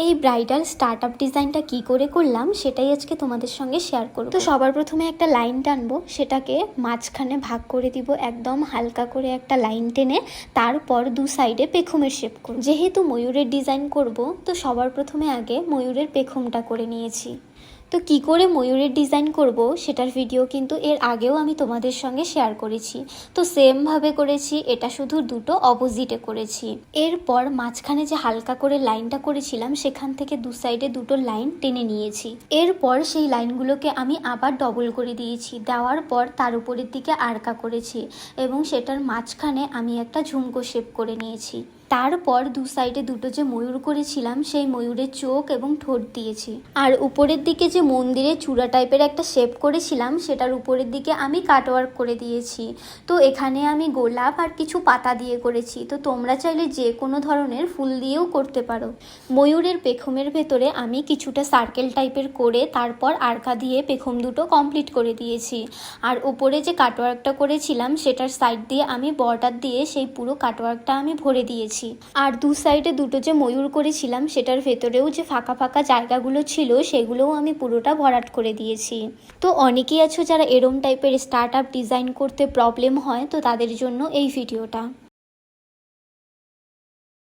এই bridal startup ডিজাইনটা কি করে করলাম সেটাই আজকে তোমাদের সঙ্গে শেয়ার করব। তো সবার প্রথমে একটা লাইন টানবো, সেটাকে মাঝখানে ভাগ করে দিব, একদম হালকা করে একটা লাইন টেনে তারপর দু সাইডে পেখমের শেপ করব। যেহেতু ময়ূরের ডিজাইন করব, তো সবার প্রথমে আগে ময়ূরের পেখমটা করে নিয়েছি। তো কি করে ময়ূরের ডিজাইন করব সেটার ভিডিও কিন্তু এর আগেও আমি তোমাদের সঙ্গে শেয়ার করেছি। তো সেমভাবে করেছি, এটা শুধু দুটো অপোজিটে করেছি। এরপর মাঝখানে যে হালকা করে লাইনটা করেছিলাম সেখান থেকে দু সাইডে দুটো লাইন টেনে নিয়েছি। এরপর সেই লাইনগুলোকে আমি আবার ডবল করে দিয়েছি, দেওয়ার পর তার উপরের দিকে আরকা করেছি এবং সেটার মাঝখানে আমি একটা ঝুমকো শেপ করে নিয়েছি। তারপর দু সাইডে দুটো যে ময়ূর করেছিলাম সেই ময়ূরের চোখ এবং ঠোঁট দিয়েছি। আর উপরের দিকে যে মন্দিরে চূড়া টাইপের একটা শেপ করেছিলাম সেটার উপরের দিকে আমি কাটওয়ার্ক করে দিয়েছি। তো এখানে আমি গোলাপ আর কিছু পাতা দিয়ে করেছি, তো তোমরা চাইলে যে কোনো ধরনের ফুল দিয়েও করতে পারো। ময়ূরের পেখমের ভেতরে আমি কিছুটা সার্কেল টাইপের করে তারপর আরকা দিয়ে পেখম দুটো কমপ্লিট করে দিয়েছি। আর উপরে যে কাটওয়ার্কটা করেছিলাম সেটার সাইড দিয়ে আমি বর্ডার দিয়ে সেই পুরো কাটওয়ার্কটা আমি ভরে দিয়েছি। আর দু সাইডে দুটো যে ময়ূর করেছিলাম সেটার ভেতরেও যে ফাঁকা ফাঁকা জায়গাগুলো ছিল সেগুলোও আমি পুরোটা ভরাট করে দিয়েছি। তো অনেকেই আছো যারা এরম টাইপের স্টার্ট আপ ডিজাইন করতে প্রবলেম হয়, তো তাদের জন্য এই ভিডিওটা।